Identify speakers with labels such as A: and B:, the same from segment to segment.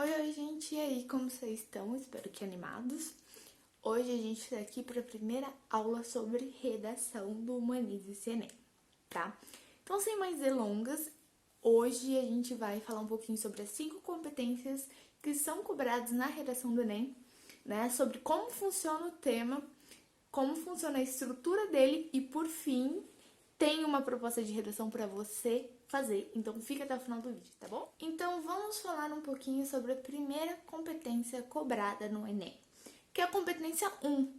A: Oi, gente, e aí, como vocês estão? Espero que animados. Hoje a gente está aqui para a primeira aula sobre redação do Humanize-se Enem, tá? Então, sem mais delongas, hoje a gente vai falar um pouquinho sobre as 5 competências que são cobradas na redação do Enem, né? Sobre como funciona o tema, como funciona a estrutura dele e, por fim, tem uma proposta de redação para você fazer, então fica até o final do vídeo, tá bom? Então vamos falar um pouquinho sobre a primeira competência cobrada no Enem, que é a competência 1.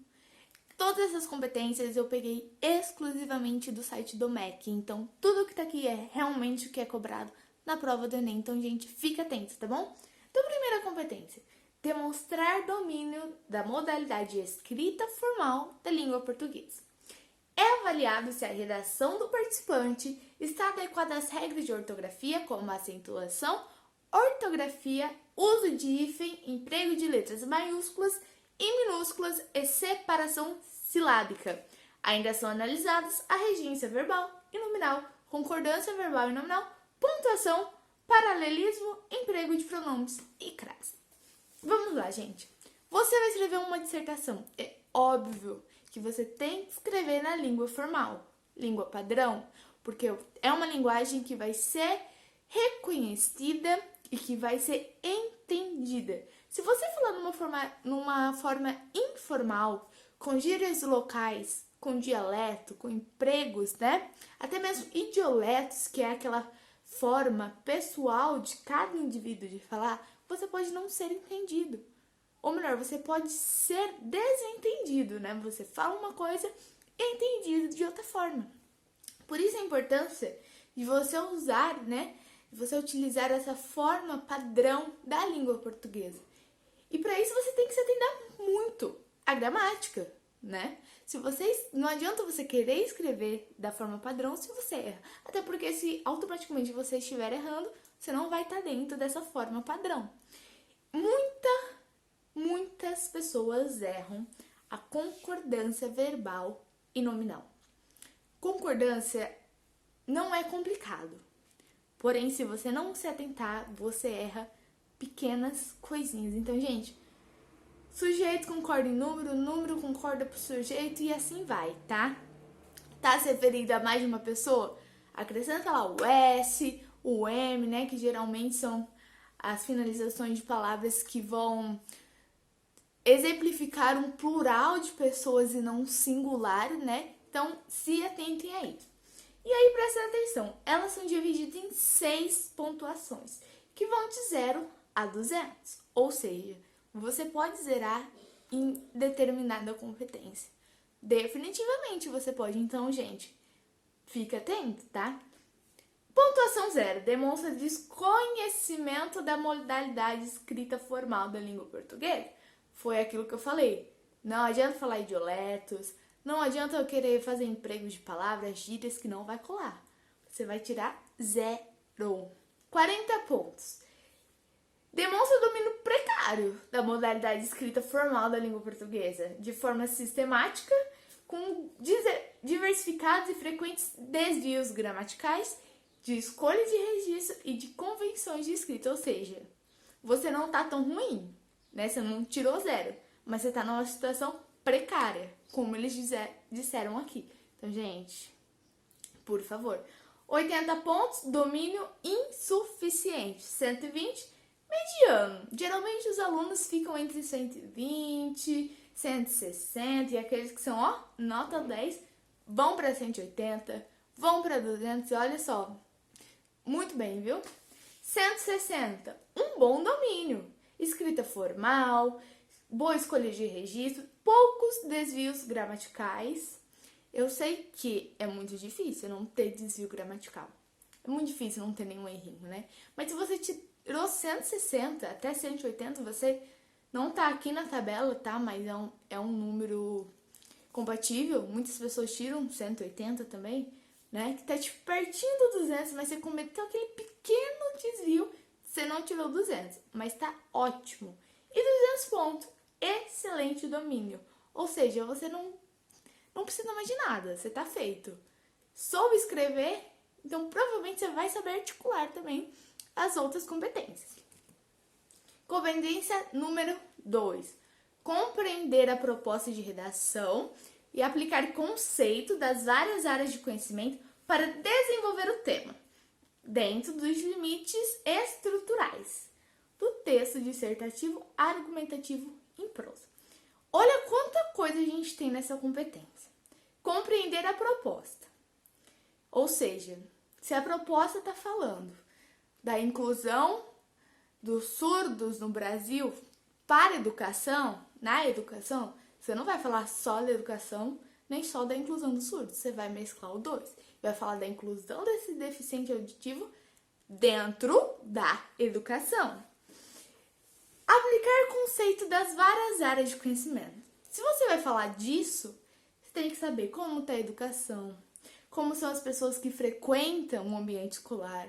A: Todas essas competências eu peguei exclusivamente do site do MEC, então tudo que tá aqui é realmente o que é cobrado na prova do Enem, então gente, fica atento, tá bom? Então primeira competência, demonstrar domínio da modalidade escrita formal da língua portuguesa. É avaliado se a redação do participante está adequada às regras de ortografia, como acentuação, ortografia, uso de hífen, emprego de letras maiúsculas e minúsculas e separação silábica. Ainda são analisadas a regência verbal e nominal, concordância verbal e nominal, pontuação, paralelismo, emprego de pronomes e crase. Vamos lá, gente. Você vai escrever uma dissertação. É óbvio que você tem que escrever na língua formal, língua padrão, porque é uma linguagem que vai ser reconhecida e que vai ser entendida. Se você falar numa forma informal, com gírias locais, com dialeto, com empregos, né? Até mesmo idioletos, que é aquela forma pessoal de cada indivíduo de falar, você pode não ser entendido. Ou melhor, você pode ser desentendido, né? Você fala uma coisa e é entendido de outra forma. Por isso a importância de você usar, né? De você utilizar essa forma padrão da língua portuguesa. E para isso você tem que se atentar muito à gramática, né? Não adianta você querer escrever da forma padrão se você erra. Até porque se automaticamente você estiver errando, você não vai estar dentro dessa forma padrão. Muitas pessoas erram a concordância verbal e nominal. Concordância não é complicado, porém, se você não se atentar, você erra pequenas coisinhas. Então, gente, sujeito concorda em número, número concorda pro sujeito e assim vai, tá? Tá se referindo a mais de uma pessoa? Acrescenta lá o S, o M, né? Que geralmente são as finalizações de palavras que vão exemplificar um plural de pessoas e não um singular, né? Então, se atentem aí. E aí, prestem atenção, elas são divididas em 6 pontuações, que vão de 0 a 200. Ou seja, você pode zerar em determinada competência. Definitivamente você pode. Então, gente, fica atento, tá? Pontuação 0. Demonstra desconhecimento da modalidade escrita formal da língua portuguesa. Foi aquilo que eu falei. Não adianta falar idioletos, não adianta eu querer fazer empregos de palavras, gírias que não vai colar. Você vai tirar 0. 40 pontos. Demonstra domínio precário da modalidade escrita formal da língua portuguesa, de forma sistemática, com diversificados e frequentes desvios gramaticais, de escolha de registro e de convenções de escrita. Ou seja, você não tá tão ruim, né? Você não tirou 0, mas você tá numa situação precária, como eles disseram aqui. Então, gente, por favor. 80 pontos, domínio insuficiente. 120, mediano. Geralmente os alunos ficam entre 120, 160 e aqueles que são, ó, nota 10, vão para 180, vão para 200 e olha só, muito bem, viu? 160, um bom domínio. Escrita formal, boa escolha de registro, poucos desvios gramaticais. Eu sei que é muito difícil não ter desvio gramatical. É muito difícil não ter nenhum errinho, né? Mas se você tirou 160 até 180, você não tá aqui na tabela, tá? Mas é um número compatível. Muitas pessoas tiram 180 também, né? Que tá tipo pertinho do 200, mas você cometeu aquele pequeno desvio, você não tirou 200, mas tá ótimo. E 200 pontos, excelente domínio. Ou seja, você não precisa mais de nada, você tá feito. Soube escrever, então provavelmente você vai saber articular também as outras competências. Competência número 2. Compreender a proposta de redação e aplicar conceito das várias áreas de conhecimento para desenvolver o tema, dentro dos limites estruturais do texto dissertativo argumentativo em prosa. Olha quanta coisa a gente tem nessa competência. Compreender a proposta. Ou seja, se a proposta está falando da inclusão dos surdos no Brasil para a educação, na educação, você não vai falar só da educação, nem só da inclusão dos surdos. Você vai mesclar os dois. Vai falar da inclusão desse deficiente auditivo dentro da educação. Aplicar conceito das várias áreas de conhecimento. Se você vai falar disso, você tem que saber como está a educação, como são as pessoas que frequentam o ambiente escolar.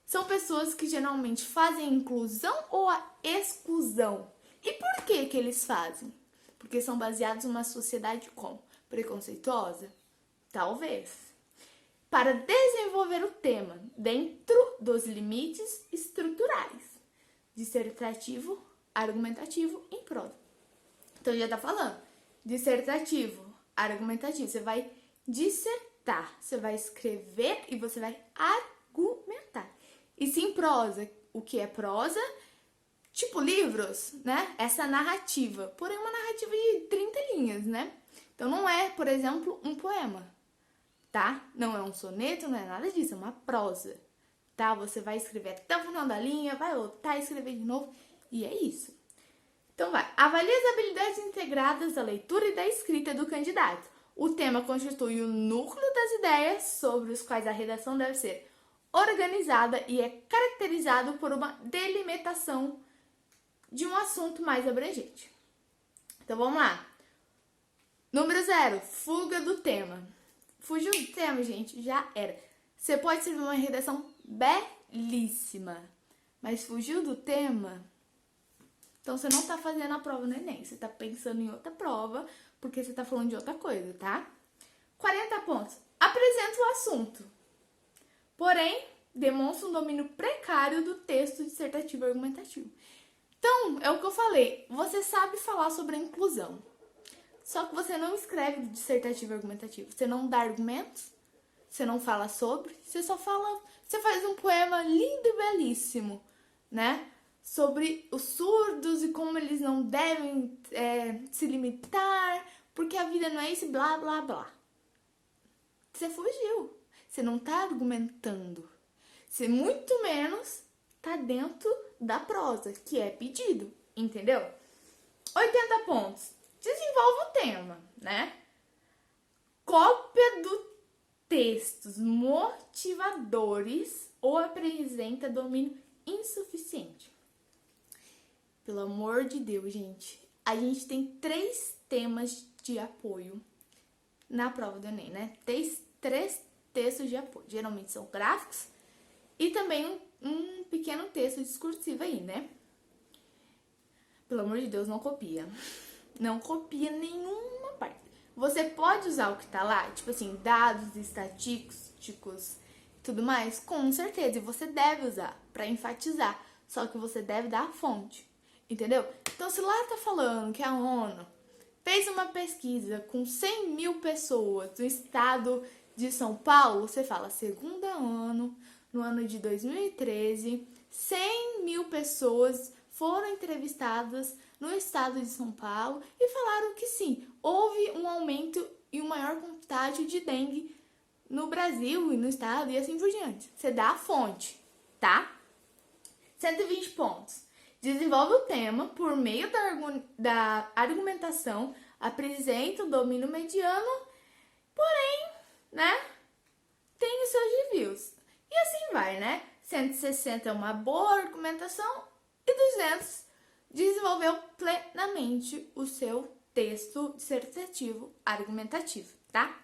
A: São pessoas que geralmente fazem a inclusão ou a exclusão. E por que eles fazem? Porque são baseados numa sociedade como? Preconceituosa? Talvez. Para desenvolver o tema dentro dos limites estruturais, dissertativo, argumentativo em prosa. Então já tá falando, dissertativo, argumentativo, você vai dissertar, você vai escrever e você vai argumentar. E sim prosa, o que é prosa? Tipo livros, né? Essa narrativa, porém uma narrativa de 30 linhas, né? Então não é, por exemplo, um poema, tá? Não é um soneto, não é nada disso, é uma prosa, tá? Você vai escrever até o final da linha, vai voltar a escrever de novo, e é isso. Então vai, avalie as habilidades integradas da leitura e da escrita do candidato. O tema constitui o núcleo das ideias sobre os quais a redação deve ser organizada e é caracterizado por uma delimitação de um assunto mais abrangente. Então vamos lá. Número 0, fuga do tema. Fugiu do tema, gente, já era. Você pode escrever uma redação belíssima, mas fugiu do tema, então você não tá fazendo a prova no Enem. Você tá pensando em outra prova, porque você tá falando de outra coisa, tá? 40 pontos. Apresenta o assunto. Porém, demonstra um domínio precário do texto dissertativo argumentativo. Então, é o que eu falei. Você sabe falar sobre a inclusão. Só que você não escreve dissertativo argumentativo. Você não dá argumentos, você não fala sobre, você só fala, você faz um poema lindo e belíssimo, né? Sobre os surdos e como eles não devem se limitar, porque a vida não é isso, blá, blá, blá. Você fugiu. Você não tá argumentando. Você muito menos tá dentro da prosa, que é pedido, entendeu? 80 pontos. Desenvolve o tema, né? Cópia do textos motivadores ou apresenta domínio insuficiente. Pelo amor de Deus, gente. A gente tem 3 temas de apoio na prova do Enem, né? 3 textos de apoio. Geralmente são gráficos e também um pequeno texto discursivo aí, né? Pelo amor de Deus, não copia. Não copia nenhuma parte. Você pode usar o que tá lá, tipo assim, dados estatísticos e tudo mais, com certeza. E você deve usar pra enfatizar. Só que você deve dar a fonte, entendeu? Então, se lá tá falando que a ONU fez uma pesquisa com 100 mil pessoas no estado de São Paulo, você fala, segundo a ONU, no ano de 2013, 100 mil pessoas foram entrevistadas no estado de São Paulo e falaram que sim, houve um aumento e um maior contágio de dengue no Brasil e no estado e assim por diante. Você dá a fonte, tá? 120 pontos. Desenvolve o tema por meio da argumentação, apresenta o domínio mediano, porém, né, tem os seus desvios. E assim vai, né? 160 é uma boa argumentação e 200 desenvolveu plenamente o seu texto dissertativo argumentativo, tá?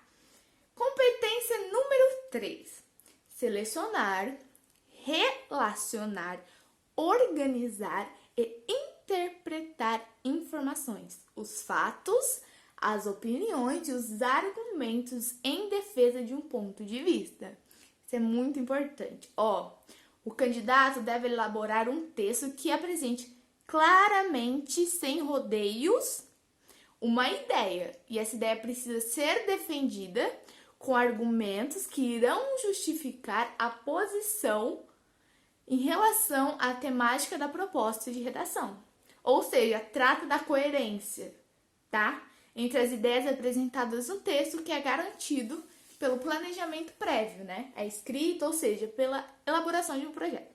A: Competência número 3. Selecionar, relacionar, organizar e interpretar informações, os fatos, as opiniões e os argumentos em defesa de um ponto de vista. Isso é muito importante. O candidato deve elaborar um texto que apresente claramente, sem rodeios, uma ideia. E essa ideia precisa ser defendida com argumentos que irão justificar a posição em relação à temática da proposta de redação. Ou seja, trata da coerência, tá? Entre as ideias apresentadas no texto, que é garantido pelo planejamento prévio, né? A escrita, ou seja, pela elaboração de um projeto.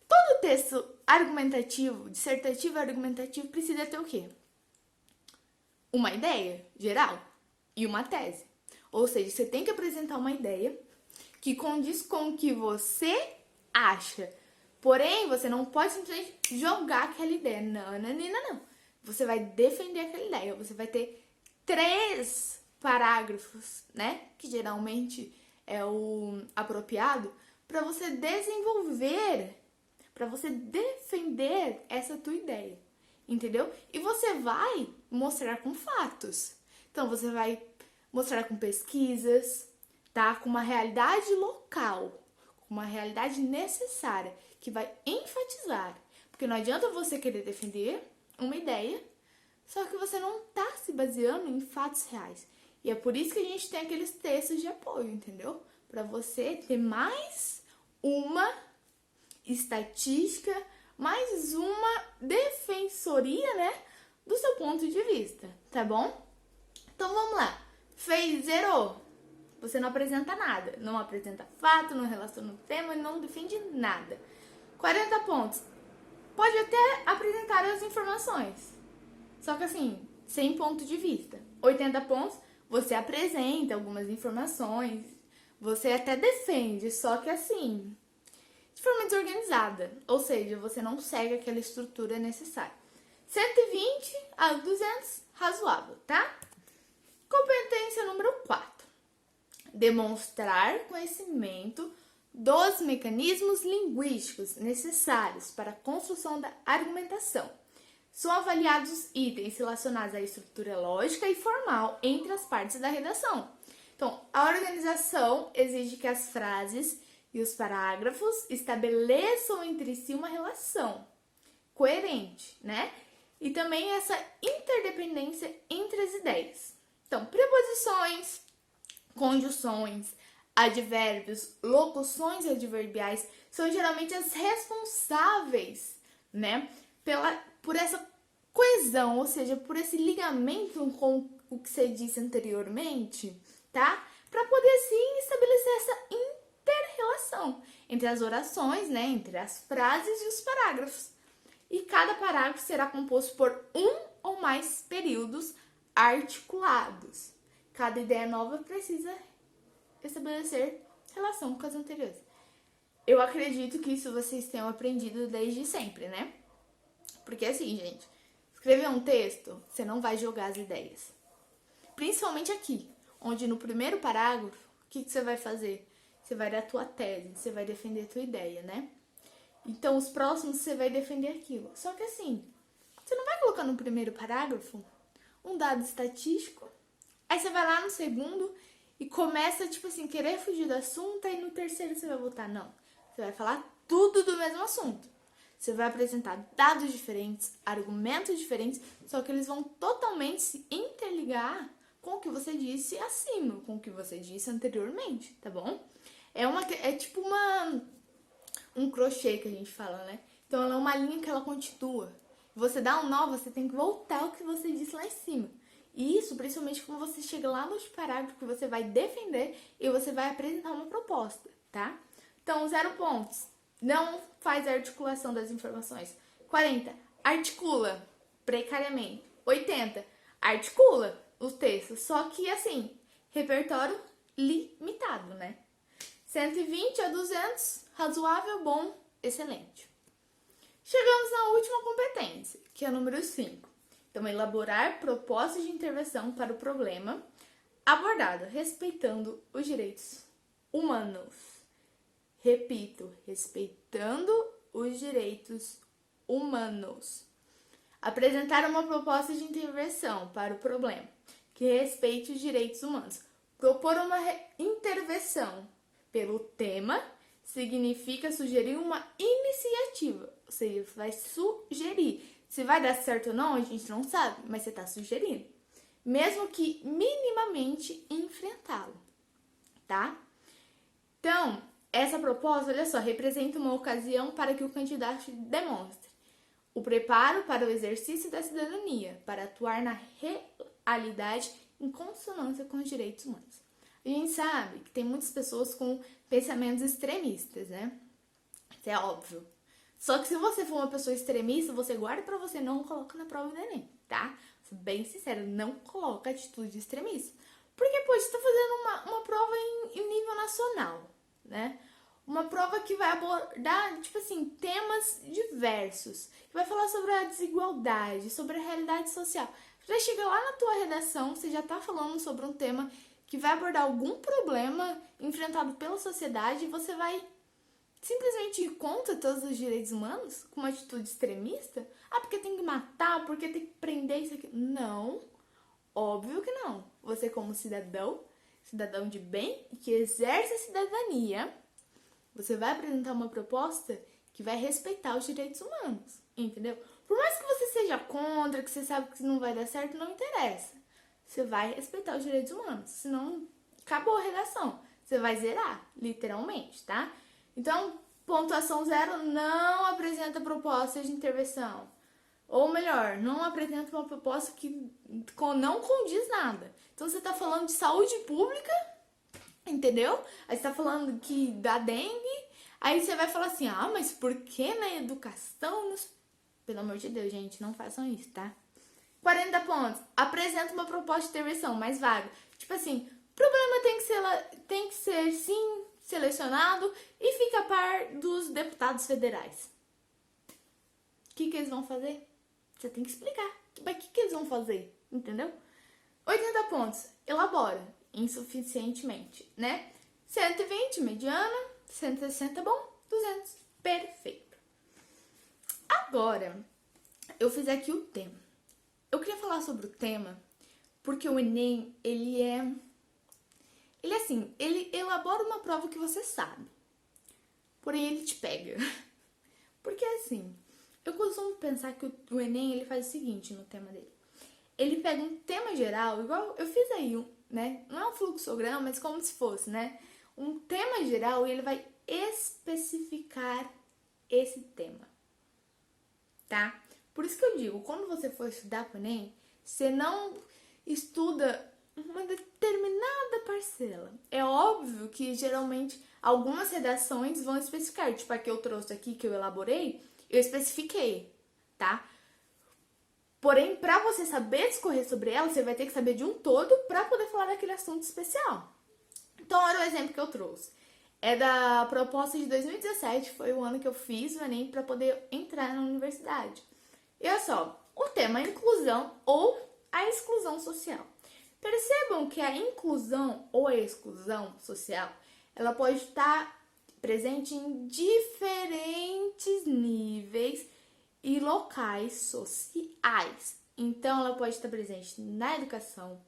A: Todo texto argumentativo, dissertativo e argumentativo precisa ter o quê? Uma ideia geral e uma tese. Ou seja, você tem que apresentar uma ideia que condiz com o que você acha. Porém, você não pode simplesmente jogar aquela ideia. Não. Você vai defender aquela ideia. Você vai ter 3 parágrafos, né? Que geralmente é o apropriado para você desenvolver, para você defender essa tua ideia. Entendeu? E você vai mostrar com fatos. Então, você vai mostrar com pesquisas, tá? Com uma realidade local, com uma realidade necessária, que vai enfatizar. Porque não adianta você querer defender uma ideia, só que você não tá se baseando em fatos reais. E é por isso que a gente tem aqueles textos de apoio, entendeu? Para você ter mais uma estatística, mais uma defensoria, né, do seu ponto de vista, tá bom? Então vamos lá. Fez, zerou. Você não apresenta nada. Não apresenta fato, não relaciona o tema, não defende nada. 40 pontos. Pode até apresentar as informações. Só que assim, sem ponto de vista. 80 pontos, você apresenta algumas informações. Você até defende, só que assim, de forma desorganizada. Ou seja, você não segue aquela estrutura necessária. 120 a 200, razoável, tá? Competência número 4. Demonstrar conhecimento dos mecanismos linguísticos necessários para a construção da argumentação. São avaliados os itens relacionados à estrutura lógica e formal entre as partes da redação. Então, a organização exige que as frases e os parágrafos estabeleçam entre si uma relação coerente, né? E também essa interdependência entre as ideias. Então, preposições, conjunções, advérbios, locuções adverbiais são geralmente as responsáveis, né, por essa coesão, ou seja, por esse ligamento com o que você disse anteriormente, tá? Para poder, sim, estabelecer essa inter-relação entre as orações, né, entre as frases e os parágrafos. E cada parágrafo será composto por um ou mais períodos articulados. Cada ideia nova precisa estabelecer relação com as anteriores. Eu acredito que isso vocês tenham aprendido desde sempre, né? Porque assim, gente, escrever um texto, você não vai jogar as ideias. Principalmente aqui, onde no primeiro parágrafo, o que você vai fazer? Você vai dar a tua tese, você vai defender a tua ideia, né? Então, os próximos você vai defender aquilo. Só que assim, você não vai colocar no primeiro parágrafo um dado estatístico, aí você vai lá no segundo e começa, tipo assim, querer fugir do assunto, aí no terceiro você vai voltar. Não, você vai falar tudo do mesmo assunto. Você vai apresentar dados diferentes, argumentos diferentes, só que eles vão totalmente se interligar com o que você disse acima, com o que você disse anteriormente, tá bom? É tipo um crochê que a gente fala, né? Então ela é uma linha que ela continua. Você dá um nó, você tem que voltar ao que você disse lá em cima. E isso, principalmente quando você chega lá nos parágrafos que você vai defender e você vai apresentar uma proposta, tá? Então, 0 pontos. Não faz a articulação das informações. 40. Articula precariamente. 80. Articula o texto. Só que, assim, repertório limitado, né? 120 a 200, razoável, bom, excelente. Chegamos na última competência, que é a número 5. Então, elaborar propostas de intervenção para o problema abordado, respeitando os direitos humanos. Repito, respeitando os direitos humanos. Apresentar uma proposta de intervenção para o problema que respeite os direitos humanos. Propor uma intervenção pelo tema significa sugerir uma iniciativa, ou Você vai sugerir. Se vai dar certo ou não, a gente não sabe, mas você está sugerindo. Mesmo que minimamente enfrentá-lo, tá? Então, essa proposta, olha só, representa uma ocasião para que o candidato demonstre o preparo para o exercício da cidadania, para atuar na realidade em consonância com os direitos humanos. A gente sabe que tem muitas pessoas com pensamentos extremistas, né? Isso é óbvio. Só que se você for uma pessoa extremista, você guarda pra você, não coloca na prova do Enem, tá? Sou bem sincera, não coloca atitude extremista. Porque, pô, você tá fazendo uma prova em nível nacional, né? Uma prova que vai abordar, tipo assim, temas diversos. Que vai falar sobre a desigualdade, sobre a realidade social. Já chega lá na tua redação, você já tá falando sobre um tema que vai abordar algum problema enfrentado pela sociedade e você vai simplesmente ir contra todos os direitos humanos com uma atitude extremista? Ah, porque tem que matar, porque tem que prender isso aqui. Não, óbvio que não. Você como cidadão de bem, que exerce a cidadania, você vai apresentar uma proposta que vai respeitar os direitos humanos, entendeu? Por mais que você seja contra, que você sabe que não vai dar certo, não interessa. Você vai respeitar os direitos humanos, senão acabou a redação. Você vai zerar, literalmente, tá? Então, pontuação 0, não apresenta proposta de intervenção. Ou melhor, não apresenta uma proposta que não condiz nada. Então, você tá falando de saúde pública, entendeu? Aí você tá falando que da dengue, aí você vai falar assim, ah, mas por que na educação? Pelo amor de Deus, gente, não façam isso, tá? 40 pontos. Apresenta uma proposta de intervenção mais vaga. Tipo assim, o problema tem que ser sim, selecionado e fica a par dos deputados federais. O que eles vão fazer? Você tem que explicar. Mas o que eles vão fazer? Entendeu? 80 pontos. Elabora. Insuficientemente, né? 120, mediana. 160, bom. 200, perfeito. Agora, eu fiz aqui o tema. Eu queria falar sobre o tema porque o Enem, ele assim, ele elabora uma prova que você sabe. Porém, ele te pega. Porque assim, eu costumo pensar que o Enem, ele faz o seguinte no tema dele. Ele pega um tema geral, igual eu fiz aí, né? Não é um fluxograma, mas como se fosse, né? Um tema geral e ele vai especificar esse tema, tá? Por isso que eu digo, quando você for estudar para o Enem, você não estuda uma determinada parcela. É óbvio que, geralmente, algumas redações vão especificar. Tipo, a que eu trouxe aqui, que eu elaborei, eu especifiquei, tá? Porém, para você saber discorrer sobre ela, você vai ter que saber de um todo para poder falar daquele assunto especial. Então, olha o exemplo que eu trouxe. É da proposta de 2017, foi o ano que eu fiz o Enem para poder entrar na universidade. E olha só, o tema é inclusão ou a exclusão social. Percebam que a inclusão ou a exclusão social, ela pode estar presente em diferentes níveis e locais sociais. Então, ela pode estar presente na educação,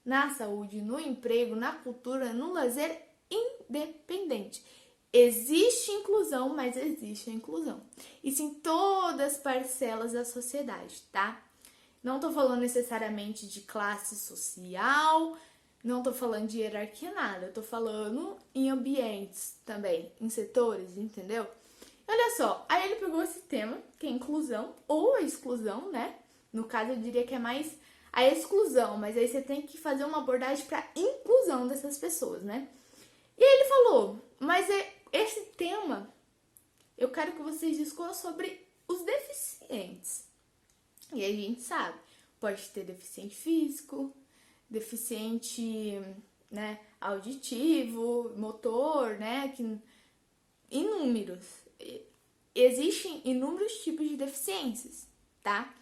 A: na saúde, no emprego, na cultura, no lazer, independente. Existe inclusão, mas existe a inclusão. Isso em todas as parcelas da sociedade, tá? Não tô falando necessariamente de classe social, não tô falando de hierarquia, nada. Eu tô falando em ambientes também, em setores, entendeu? Olha só, aí ele pegou esse tema, que é inclusão ou a exclusão, né? No caso, eu diria que é mais a exclusão, mas aí você tem que fazer uma abordagem para inclusão dessas pessoas, né? E aí ele falou, mas esse tema, eu quero que vocês discutam sobre os deficientes. E a gente sabe, pode ter deficiente físico, deficiente, né, auditivo, motor, né, inúmeros. Existem inúmeros tipos de deficiências, tá?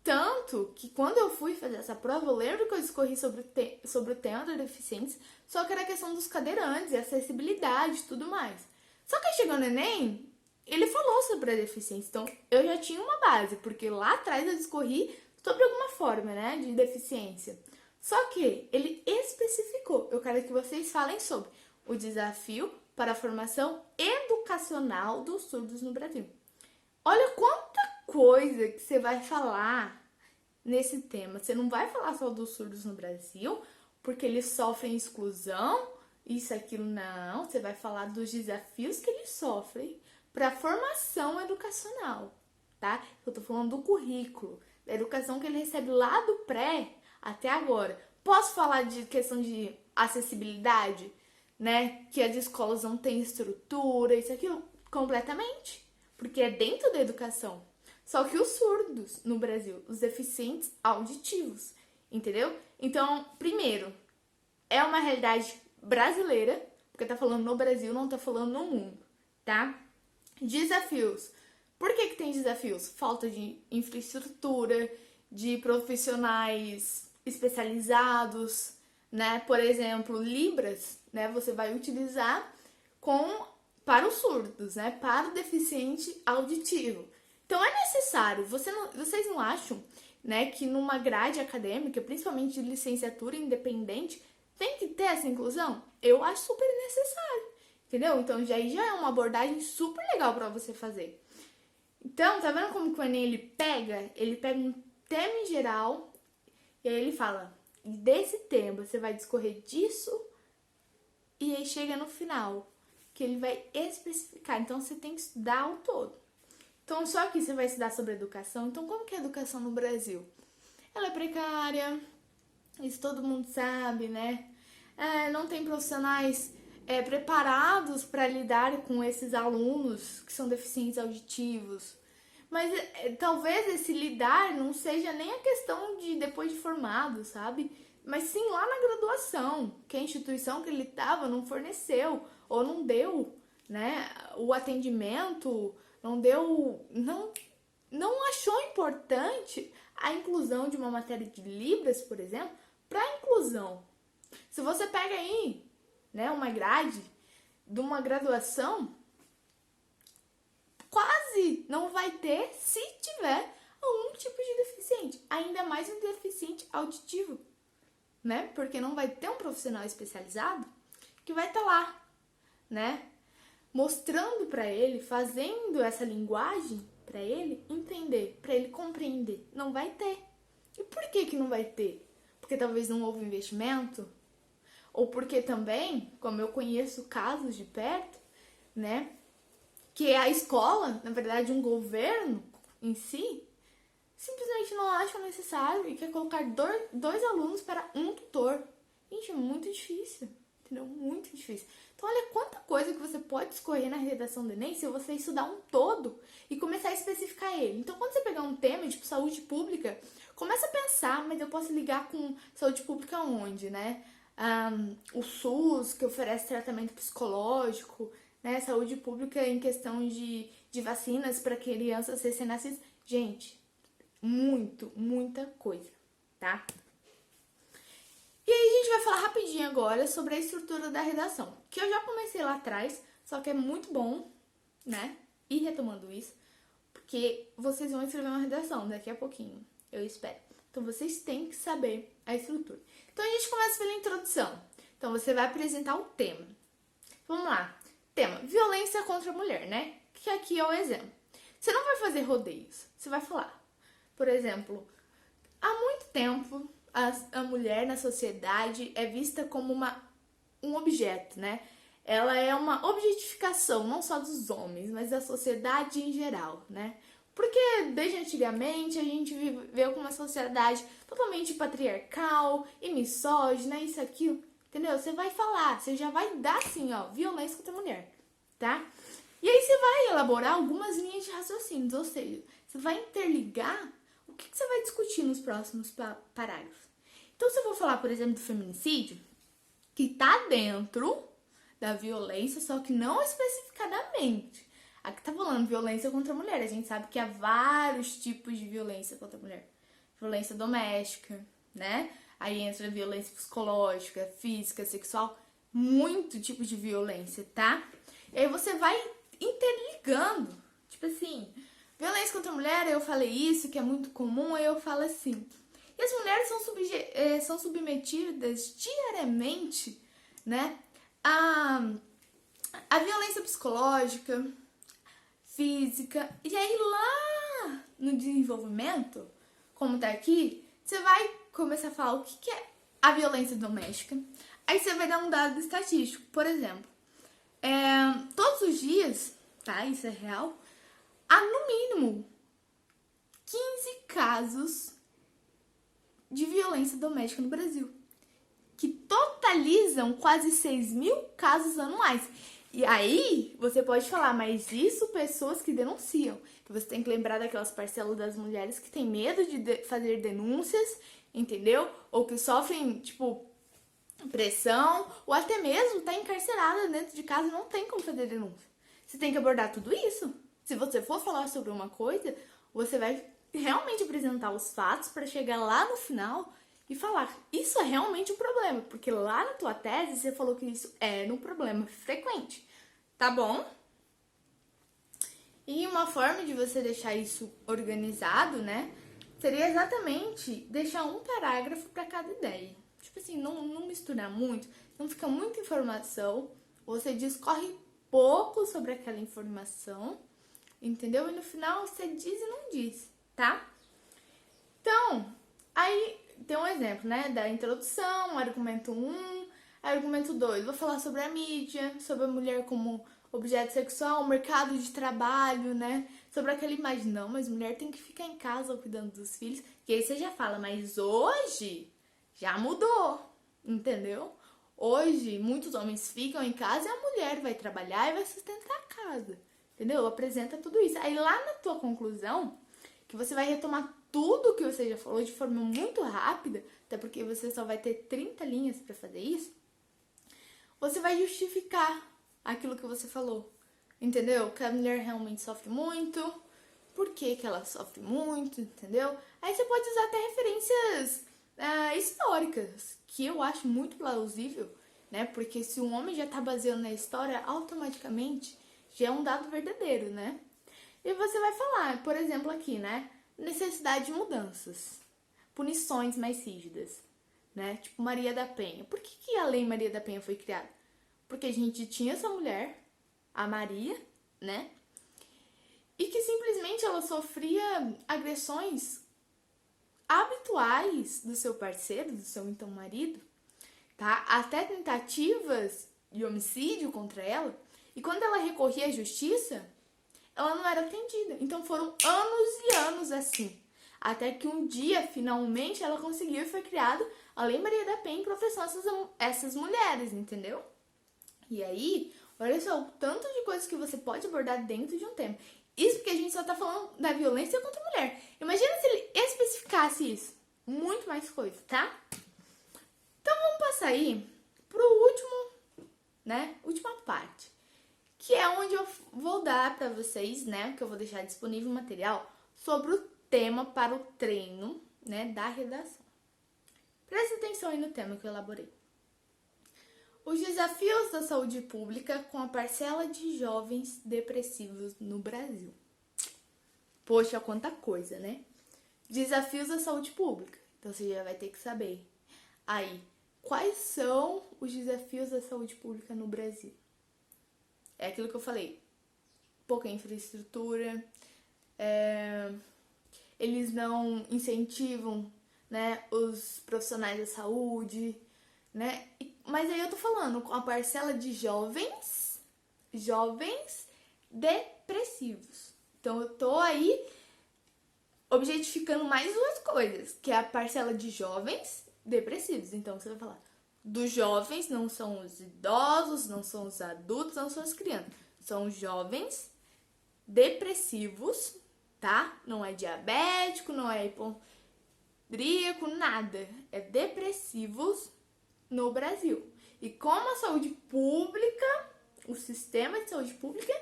A: Tanto que quando eu fui fazer essa prova, eu lembro que eu discorri sobre o tema da deficiência, só que era a questão dos cadeirantes, acessibilidade e tudo mais. Só que chegando no Enem, ele falou sobre a deficiência, então eu já tinha uma base, porque lá atrás eu discorri sobre alguma forma, né, de deficiência. Só que ele especificou, eu quero que vocês falem sobre o desafio para a formação educacional dos surdos no Brasil. Olha quanta coisa que você vai falar nesse tema. Você não vai falar só dos surdos no Brasil, porque eles sofrem exclusão, isso, aquilo, não. Você vai falar dos desafios que eles sofrem para a formação educacional, tá? Eu tô falando do currículo, da educação que ele recebe lá do pré até agora. Posso falar de questão de acessibilidade, né? Que as escolas não têm estrutura, isso, aquilo, completamente. Porque é dentro da educação. Só que os surdos no Brasil, os deficientes auditivos, entendeu? Então, primeiro, é uma realidade brasileira, porque tá falando no Brasil, não tá falando no mundo, tá? Desafios. Por que tem desafios? Falta de infraestrutura, de profissionais especializados, né? Por exemplo, Libras, né? Você vai utilizar para os surdos, né? Para o deficiente auditivo. Então é necessário. Vocês não acham, né, que numa grade acadêmica, principalmente de licenciatura independente, tem que ter essa inclusão? Eu acho super necessário, entendeu? Então já é uma abordagem super legal para você fazer. Então, tá vendo como que o Enem ele pega um tema em geral e aí ele fala, desse tema você vai discorrer disso e aí chega no final, que ele vai especificar. Então você tem que estudar o todo. Então só que você vai estudar sobre educação. Então como que é a educação no Brasil? Ela é precária, isso todo mundo sabe, né? Não tem profissionais preparados para lidar com esses alunos que são deficientes auditivos. Mas talvez esse lidar não seja nem a questão de depois de formado, sabe? Mas sim lá na graduação, que a instituição que ele estava não forneceu ou não deu, né? O atendimento não deu, não achou importante a inclusão de uma matéria de Libras, por exemplo, para inclusão. Se você pega aí, né, uma grade de uma graduação, quase não vai ter se tiver algum tipo de deficiente, ainda mais um deficiente auditivo, né? Porque não vai ter um profissional especializado que vai estar lá, né, mostrando para ele, fazendo essa linguagem para ele entender, para ele compreender. Não vai ter. E por que não vai ter? Porque talvez não houve investimento, ou porque também, como eu conheço casos de perto, né, que a escola, na verdade um governo em si, simplesmente não acha necessário e quer colocar dois alunos para um tutor. Gente, é muito difícil, entendeu? Muito difícil. Então olha quanta coisa que você pode escorrer na redação do Enem se você estudar um todo e começar a especificar ele. Então quando você pegar um tema, tipo saúde pública, começa a pensar, mas eu posso ligar com saúde pública onde, né? O SUS, que oferece tratamento psicológico, né? Saúde pública em questão de vacinas para crianças recém-nascidas. Gente, muita coisa, tá? E aí a gente vai falar rapidinho agora sobre a estrutura da redação, que eu já comecei lá atrás, só que é muito bom, né? Ir retomando isso, porque vocês vão escrever uma redação daqui a pouquinho, eu espero. Então vocês têm que saber a estrutura. Então a gente começa pela introdução. Então você vai apresentar o tema. Vamos lá. Tema: violência contra a mulher, né? Que aqui é o exemplo. Você não vai fazer rodeios. Você vai falar, por exemplo, há muito tempo a mulher na sociedade é vista como um objeto, né? Ela é uma objetificação, não só dos homens, mas da sociedade em geral, né? Porque desde antigamente a gente viveu com uma sociedade totalmente patriarcal e misógina, isso, aquilo, entendeu? Você vai falar, você já vai dar assim, ó, violência contra a mulher, tá? E aí você vai elaborar algumas linhas de raciocínios, ou seja, você vai interligar o que você vai discutir nos próximos parágrafos. Então, se eu vou falar, por exemplo, do feminicídio, que tá dentro da violência, só que não especificadamente. Aqui tá falando violência contra a mulher. A gente sabe que há vários tipos de violência contra a mulher. Violência doméstica, né? Aí entra violência psicológica, física, sexual. Muito tipo de violência, tá? E aí você vai interligando. Tipo assim, violência contra a mulher, eu falei isso, que é muito comum, aí eu falo assim. E as mulheres são submetidas diariamente, né, a violência psicológica, física. E aí lá no desenvolvimento, como tá aqui, você vai começar a falar o que é a violência doméstica. Aí você vai dar um dado estatístico, por exemplo, todos os dias, tá? Isso é real. Há no mínimo 15 casos de violência doméstica no Brasil, que totalizam quase 6.000 casos anuais. E aí, você pode falar, mas isso pessoas que denunciam. Que você tem que lembrar daquelas parcelas das mulheres que têm medo de fazer denúncias, entendeu? Ou que sofrem, tipo, pressão, ou até mesmo tá encarcerada dentro de casa e não tem como fazer denúncia. Você tem que abordar tudo isso. Se você for falar sobre uma coisa, você vai realmente apresentar os fatos para chegar lá no final e falar, isso é realmente um problema, porque lá na tua tese você falou que isso era um problema frequente, tá bom? E uma forma de você deixar isso organizado, né, seria exatamente deixar um parágrafo para cada ideia. Tipo assim, não misturar muito, não fica muita informação, você discorre pouco sobre aquela informação, entendeu? E no final você diz e não diz, tá? Então, aí tem um exemplo, né, da introdução, argumento 1, argumento 2. Vou falar sobre a mídia, sobre a mulher como objeto sexual, mercado de trabalho, né, sobre aquela imagem, não, mas mulher tem que ficar em casa cuidando dos filhos, que aí você já fala, mas hoje já mudou, entendeu? Hoje, muitos homens ficam em casa e a mulher vai trabalhar e vai sustentar a casa, entendeu? Apresenta tudo isso. Aí lá na tua conclusão, que você vai retomar tudo que você já falou de forma muito rápida, até porque você só vai ter 30 linhas para fazer isso, você vai justificar aquilo que você falou, entendeu? Que a mulher realmente sofre muito, por que ela sofre muito, entendeu? Aí você pode usar até referências históricas, que eu acho muito plausível, né? Porque se um homem já tá baseando na história, automaticamente já é um dado verdadeiro, né? E você vai falar, por exemplo, aqui, né? Necessidade de mudanças, punições mais rígidas, né? Tipo Maria da Penha. Por que a Lei Maria da Penha foi criada? Porque a gente tinha essa mulher, a Maria, né? E que simplesmente ela sofria agressões habituais do seu parceiro, do seu então marido, tá? Até tentativas de homicídio contra ela. E quando ela recorria à justiça, ela não era atendida. Então foram anos e anos assim. Até que um dia, finalmente, ela conseguiu e foi criada a Lei Maria da Penha em proteção a essas mulheres, entendeu? E aí, olha só o tanto de coisas que você pode abordar dentro de um tema. Isso porque a gente só tá falando da violência contra a mulher. Imagina se ele especificasse isso. Muito mais coisa, tá? Então vamos passar aí pro último, né? Última parte. Que é onde eu vou dar pra vocês, né? Que eu vou deixar disponível o material sobre o tema para o treino, né? Da redação. Presta atenção aí no tema que eu elaborei. Os desafios da saúde pública com a parcela de jovens depressivos no Brasil. Poxa, quanta coisa, né? Desafios da saúde pública. Então você já vai ter que saber. Aí, quais são os desafios da saúde pública no Brasil? É aquilo que eu falei. Pouca infraestrutura. Eles não incentivam, né, os profissionais da saúde, né? Mas aí eu tô falando com a parcela de jovens depressivos. Então eu tô aí objetificando mais duas coisas, que é a parcela de jovens depressivos. Então você vai falar dos jovens, não são os idosos, não são os adultos, não são as crianças. São jovens depressivos, tá? Não é diabético, não é hipocondríaco, nada. É depressivos no Brasil. E como a saúde pública, o sistema de saúde pública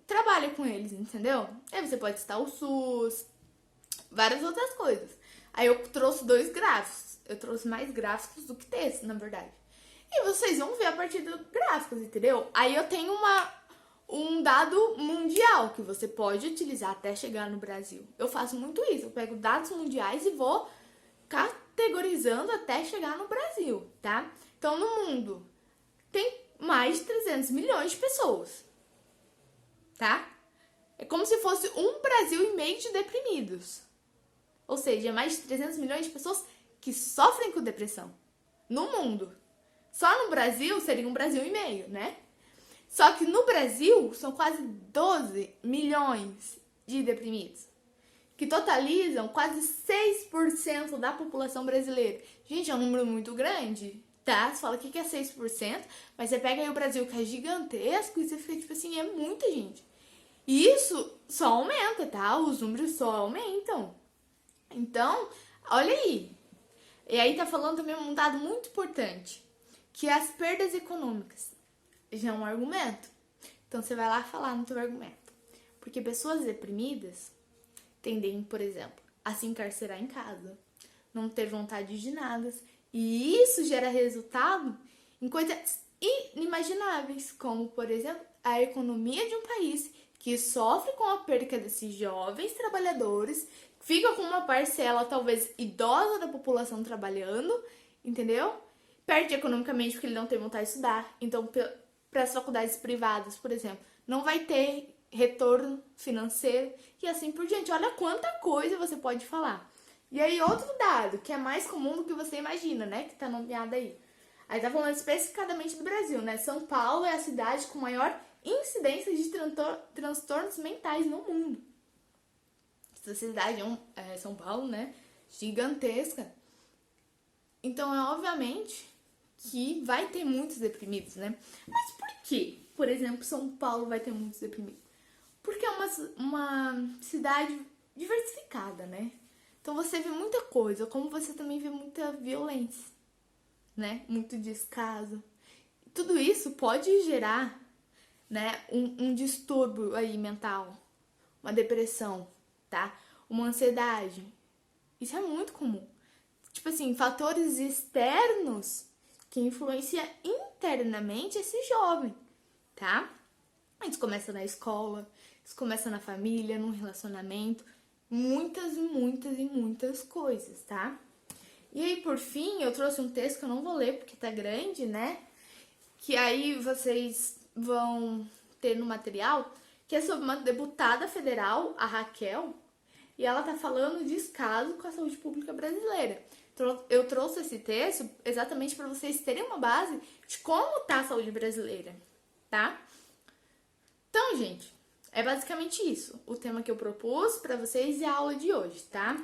A: trabalha com eles, entendeu? Aí você pode citar o SUS, várias outras coisas. Aí eu trouxe 2 gráficos. Eu trouxe mais gráficos do que texto, na verdade. E vocês vão ver a partir dos gráficos, entendeu? Aí eu tenho um dado mundial que você pode utilizar até chegar no Brasil. Eu faço muito isso. Eu pego dados mundiais e vou categorizando até chegar no Brasil, tá? Então, no mundo, tem mais de 300 milhões de pessoas. tá? É como se fosse 1,5 Brasil de deprimidos. Ou seja, mais de 300 milhões de pessoas que sofrem com depressão no mundo. Só no Brasil seria 1,5 Brasil, né? Só que no Brasil são quase 12 milhões de deprimidos, que totalizam quase 6% da população brasileira. Gente, é um número muito grande, tá? Você fala, o que é 6%? Mas você pega aí o Brasil, que é gigantesco, e você fica tipo assim, é muita gente. E isso só aumenta, tá? Os números só aumentam. Então, olha aí. E aí tá falando também um dado muito importante, que as perdas econômicas já é um argumento. Então você vai lá falar no teu argumento. Porque pessoas deprimidas tendem, por exemplo, a se encarcerar em casa, não ter vontade de nada. E isso gera resultado em coisas inimagináveis, como, por exemplo, a economia de um país que sofre com a perda desses jovens trabalhadores, fica com uma parcela talvez idosa da população trabalhando, entendeu? Perde economicamente porque ele não tem vontade de estudar. Então, para as faculdades privadas, por exemplo, não vai ter retorno financeiro e assim por diante. Olha quanta coisa você pode falar. E aí, outro dado, que é mais comum do que você imagina, né? Que tá nomeado aí. Aí tá falando especificadamente do Brasil, né? São Paulo é a cidade com maior incidência de transtornos mentais no mundo. Essa cidade é São Paulo, né? Gigantesca. Então, obviamente que vai ter muitos deprimidos, né? Mas por quê? Por exemplo, São Paulo vai ter muitos deprimidos. Porque é uma cidade diversificada, né? Então você vê muita coisa, como você também vê muita violência, né? Muito descaso. Tudo isso pode gerar, né, um distúrbio aí mental, uma depressão, tá? Uma ansiedade. Isso é muito comum. Tipo assim, fatores externos que influenciam internamente esse jovem, tá? Isso começa na escola, isso começa na família, num relacionamento, muitas e muitas e muitas coisas, tá? E aí, por fim, eu trouxe um texto que eu não vou ler porque tá grande, né? Que aí vocês vão ter no material, que é sobre uma deputada federal, a Raquel, e ela tá falando de descaso com a saúde pública brasileira. Eu trouxe esse texto exatamente para vocês terem uma base de como tá a saúde brasileira, tá? Então, gente, é basicamente isso, o tema que eu propus para vocês e a aula de hoje, tá?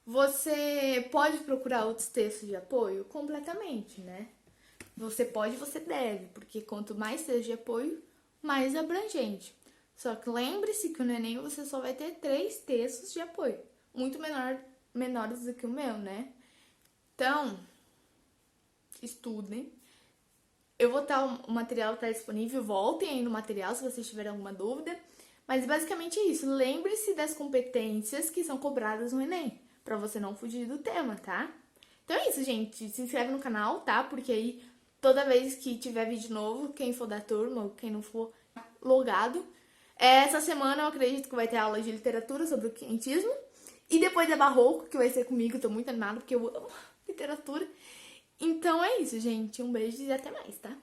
A: Você pode procurar outros textos de apoio? Completamente, né? Você pode, você deve, porque quanto mais texto de apoio, mais abrangente. Só que lembre-se que no Enem você só vai ter 3 textos de apoio, muito menores do que o meu, né? Então, estudem. Eu vou estar, o material está disponível, voltem aí no material se vocês tiverem alguma dúvida. Mas basicamente é isso, lembre-se das competências que são cobradas no Enem, para você não fugir do tema, tá? Então é isso, gente, se inscreve no canal, tá? Porque aí toda vez que tiver vídeo novo, quem for da turma ou quem não for logado, essa semana eu acredito que vai ter aula de literatura sobre o quentismo. E depois é barroco, que vai ser comigo, tô muito animada porque eu amo literatura. Então é isso, gente. Um beijo e até mais, tá?